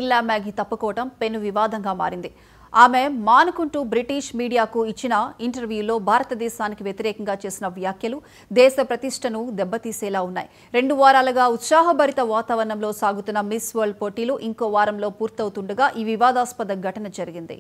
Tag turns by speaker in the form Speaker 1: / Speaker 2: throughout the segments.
Speaker 1: మిల్లా Maggi తప్పుకోవడం పెను వివాదంగా మారింది. ఆమె మానుకుంటూ బ్రిటిష్ మీడియాకు ఇచ్చిన ఇంటర్వ్యూలో భారతదేశానికి వ్యతిరేకంగా చేసిన వ్యాఖ్యలు దేశ ప్రతిష్టను దెబ్బతీసేలా ఉన్నాయి. 2 వారాలుగా ఉత్సాహభరిత వాతావరణంలో సాగుతున్న మిస్ వరల్డ్ పోటీలు ఇంకో వారంలో పూర్తవుతుండగా ఈ వివాదాస్పద ఘటన జరిగింది.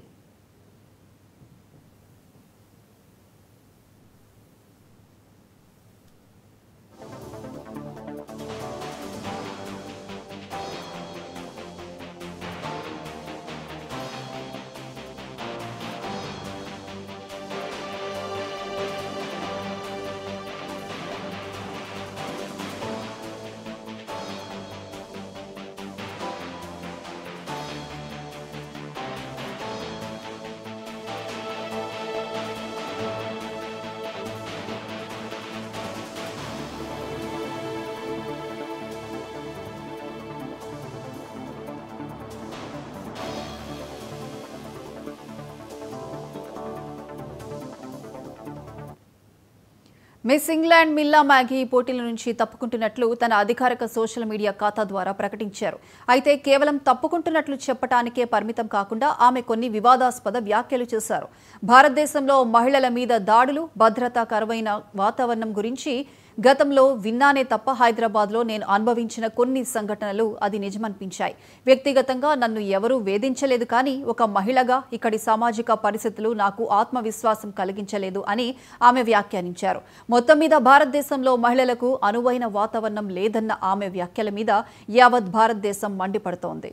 Speaker 1: మిస్ ఇంగ్లాండ్ మిల్లా మ్యాగీ పోటీల నుంచి తప్పుకుంటున్నట్లు తన అధికారిక సోషల్ మీడియా ఖాతా ద్వారా ప్రకటించారు. అయితే కేవలం తప్పుకుంటున్నట్లు చెప్పడానికే పరిమితం కాకుండా ఆమె కొన్ని వివాదాస్పద వ్యాఖ్యలు చేశారు. భారతదేశంలో మహిళల మీద దాడులు, భద్రతా కరువైన వాతావరణం గురించి గతంలో విన్నానే తప్ప హైదరాబాద్లో నేను అనుభవించిన కొన్ని సంఘటనలు అది నిజమనిపించాయి. వ్యక్తిగతంగా నన్ను ఎవరూ వేధించలేదు, కానీ ఒక మహిళగా ఇక్కడి సామాజిక పరిస్థితులు నాకు ఆత్మవిశ్వాసం కలిగించలేదు అని ఆమె వ్యాఖ్యానించారు. మొత్తం మీద భారతదేశంలో మహిళలకు అనువైన వాతావరణం లేదన్న ఆమె వ్యాఖ్యల మీద యావత్ భారతదేశం మండిపడుతోంది.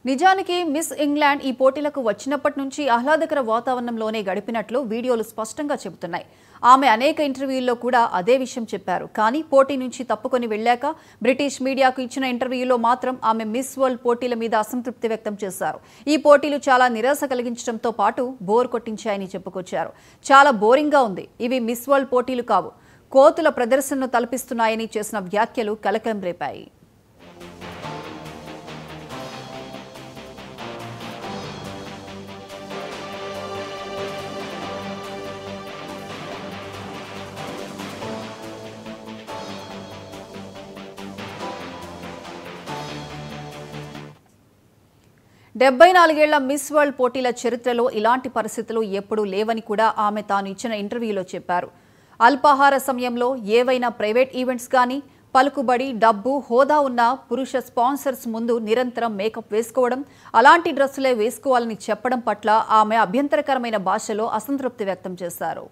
Speaker 1: నిజానికి మిస్ ఇంగ్లాండ్ ఈ పోటీలకు వచ్చినప్పటి నుంచి ఆహ్లాదకర వాతావరణంలోనే గడిపినట్లు వీడియోలు స్పష్టంగా చెబుతున్నాయి. ఆమె అనేక ఇంటర్వ్యూల్లో కూడా అదే విషయం చెప్పారు. కానీ పోటీ నుంచి తప్పుకొని వెళ్లాక బ్రిటిష్ మీడియాకు ఇచ్చిన ఇంటర్వ్యూలో మాత్రం ఆమె మిస్ వరల్డ్ పోటీల మీద అసంతృప్తి వ్యక్తం చేశారు. ఈ పోటీలు చాలా నిరాశ కలిగించడంతో పాటు బోర్ కొట్టించాయని చెప్పుకొచ్చారు. చాలా బోరింగ్గా ఉంది, ఇవి మిస్ వరల్డ్ పోటీలు కావు, కోతుల ప్రదర్శనను తలపిస్తున్నాయని చేసిన వ్యాఖ్యలు కలకలం రేపాయి. డెబ్బై 74 ఏళ్ల మిస్ వరల్డ్ పోటీల చరిత్రలో ఇలాంటి పరిస్థితులు ఎప్పుడూ లేవని కూడా ఆమె తాను ఇచ్చిన ఇంటర్వ్యూలో చెప్పారు. అల్పాహార సమయంలో ఏవైనా ప్రైవేట్ ఈవెంట్స్ కానీ, పలుకుబడి, డబ్బు, హోదా ఉన్న పురుష స్పాన్సర్స్ ముందు నిరంతరం మేకప్ వేసుకోవడం, అలాంటి డ్రెస్సులే వేసుకోవాలని చెప్పడం పట్ల ఆమె అభ్యంతరకరమైన భాషలో అసంతృప్తి వ్యక్తం చేశారు.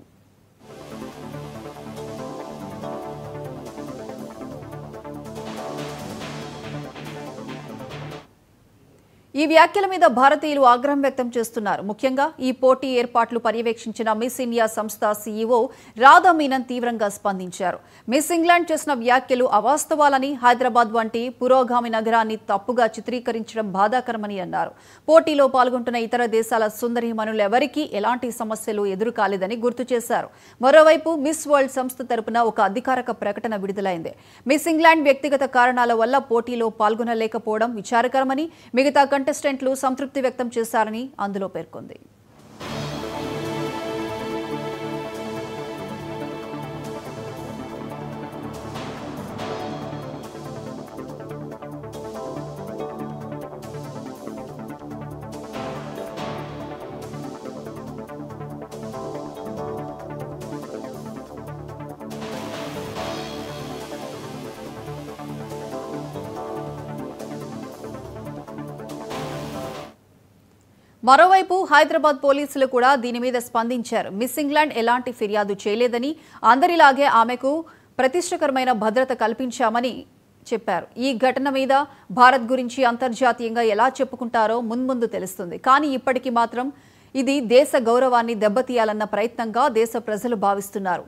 Speaker 1: ఈ వ్యాఖ్యల మీద భారతీయులు ఆగ్రహం వ్యక్తం చేస్తున్నారు. ముఖ్యంగా ఈ పోటీ ఏర్పాట్లు పర్యవేక్షించిన మిస్ ఇండియా సంస్థ సీఈఓ రాధా మీనన్ తీవ్రంగా స్పందించారు. మిస్ ఇంగ్లాండ్ చేసిన వ్యాఖ్యలు అవాస్తవాలని, హైదరాబాద్ వంటి పురోగామి నగరాన్ని తప్పుగా చిత్రీకరించడం బాధాకరమని అన్నారు. పోటీలో పాల్గొంటున్న ఇతర దేశాల సుందరీమణులెవరికీ ఎలాంటి సమస్యలు ఎదురు కాలేదని గుర్తు చేశారు. మరోవైపు మిస్ వరల్డ్ సంస్థ తరపున ఒక అధికారిక ప్రకటన విడుదలైంది. మిస్ ఇంగ్లాండ్ వ్యక్తిగత కారణాల వల్ల పోటీలో పాల్గొనలేకపోవడం విచారకరమని, మిగతా కంటెస్టెంట్లు సంతృప్తి వ్యక్తం చేశారని అందులో పేర్కొంది. మరోవైపు హైదరాబాద్ పోలీసులు కూడా దీని మీద స్పందించారు. మిస్ ఇంగ్లాండ్ ఎలాంటి ఫిర్యాదు చేయలేదని, అందరిలాగే ఆమెకు ప్రతిష్టకరమైన భద్రత కల్పించామని చెప్పారు. ఈ ఘటన మీద భారత్ గురించి అంతర్జాతీయంగా ఎలా చెప్పుకుంటారో మున్ముందు తెలుస్తుంది. కానీ ఇప్పటికీ మాత్రం ఇది దేశ గౌరవాన్ని దెబ్బతీయాలన్న ప్రయత్నంగా దేశ ప్రజలు భావిస్తున్నారు.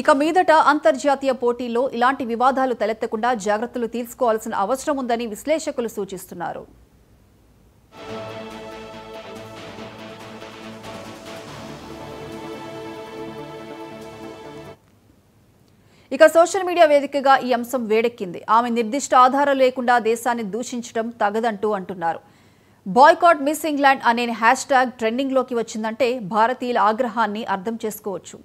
Speaker 1: ఇక మీదట అంతర్జాతీయ పోటీల్లో ఇలాంటి వివాదాలు తలెత్తకుండా జాగ్రత్తలు తీసుకోవాల్సిన అవసరం ఉందని విశ్లేషకులు సూచిస్తున్నారు. ఇక సోషల్ మీడియా వేదికగా ఈ అంశం వేడెక్కింది. ఆమె నిర్దిష్ట ఆధారం లేకుండా దేశాన్ని దూషించడం తగదంటూ అంటున్నారు. బాయ్కాట్ మిస్ ఇంగ్లాండ్ అనే హ్యాష్ ట్యాగ్ ట్రెండింగ్లోకి వచ్చిందంటే భారతీయుల ఆగ్రహాన్ని అర్థం చేసుకోవచ్చు.